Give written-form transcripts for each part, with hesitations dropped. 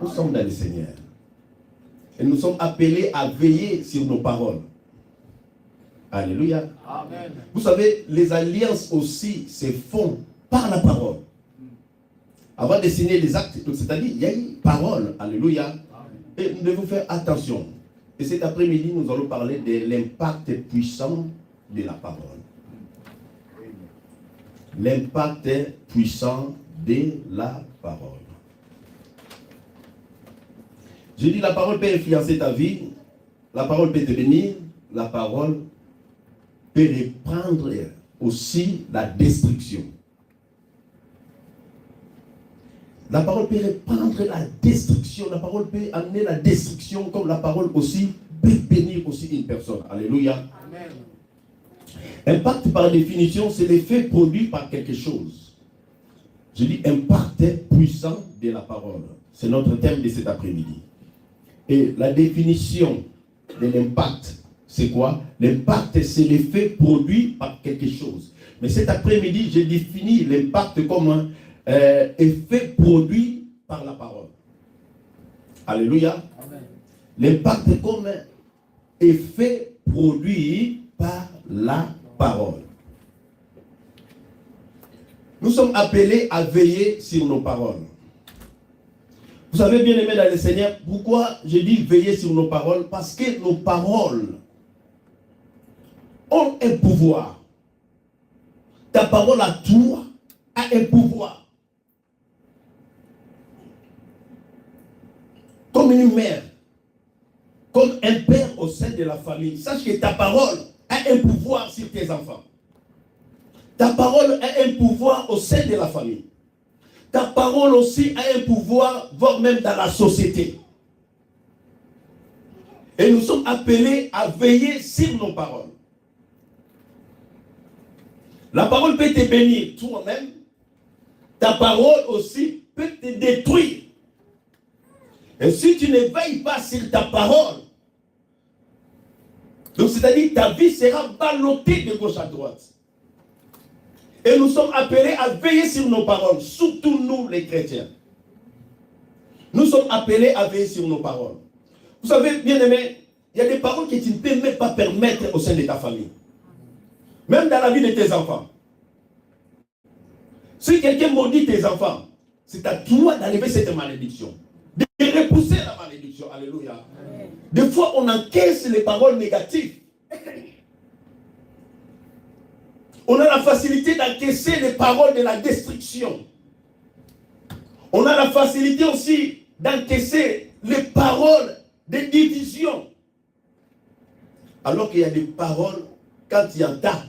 Nous sommes dans le Seigneur. Et nous sommes appelés à veiller sur nos paroles. Alléluia. Amen. Vous savez, les alliances aussi se font par la parole. Avant de signer les actes, c'est-à-dire, il y a une parole. Alléluia. Amen. Et nous devons faire attention. Et cet après-midi, nous allons parler de l'impact puissant de la parole. L'impact puissant de la parole. Je dis, la parole peut influencer ta vie, la parole peut te bénir, la parole peut reprendre aussi la destruction. La parole peut reprendre la destruction, la parole peut amener la destruction, comme la parole aussi peut bénir aussi une personne. Alléluia. Amen. Impact par définition, c'est l'effet produit par quelque chose. Je dis impact puissant de la parole. C'est notre thème de cet après-midi. Et la définition de l'impact, c'est quoi? L'impact, c'est l'effet produit par quelque chose. Mais cet après-midi, j'ai défini l'impact comme un effet produit par la parole. Alléluia. L'impact comme un effet produit par la parole. Nous sommes appelés à veiller sur nos paroles. Vous savez, bien aimé dans le Seigneur, pourquoi je dis veiller sur nos paroles? Parce que nos paroles ont un pouvoir. Ta parole à toi a un pouvoir. Comme une mère, comme un père au sein de la famille. Sache que ta parole a un pouvoir sur tes enfants. Ta parole a un pouvoir au sein de la famille. Ta parole aussi a un pouvoir, voire même dans la société. Et nous sommes appelés à veiller sur nos paroles. La parole peut te bénir toi-même. Ta parole aussi peut te détruire. Et si tu ne veilles pas sur ta parole, donc c'est-à-dire ta vie sera ballottée de gauche à droite. Et nous sommes appelés à veiller sur nos paroles, surtout nous les chrétiens. Nous sommes appelés à veiller sur nos paroles. Vous savez, bien aimé, il y a des paroles que tu ne peux même pas permettre au sein de ta famille. Même dans la vie de tes enfants. Si quelqu'un maudit tes enfants, c'est à toi d'enlever cette malédiction. De repousser la malédiction. Alléluia. Amen. Des fois, on encaisse les paroles négatives. On a la facilité d'encaisser les paroles de la destruction. On a la facilité aussi d'encaisser les paroles de division. Alors qu'il y a des paroles, quand il y en a,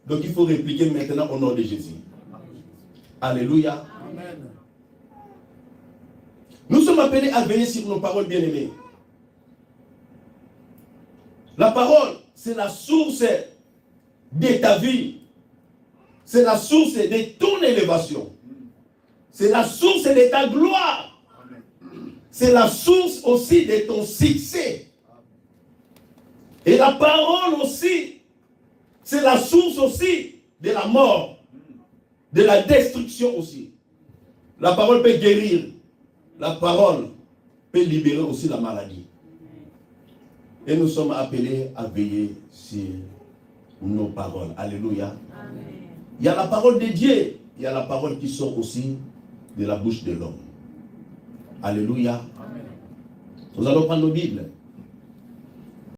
donc il faut répliquer maintenant au nom de Jésus. Alléluia. Amen. Nous sommes appelés à veiller sur nos paroles bien-aimées. La parole, c'est la source de ta vie. C'est la source de ton élévation. C'est la source de ta gloire. C'est la source aussi de ton succès. Et la parole aussi, c'est la source aussi de la mort, de la destruction aussi. La parole peut guérir. La parole peut libérer aussi la maladie. Et nous sommes appelés à veiller sur nos paroles. Alléluia. Amen. Il y a la parole de Dieu. Il y a la parole qui sort aussi de la bouche de l'homme. Alléluia. Amen. Nous allons prendre nos Bibles.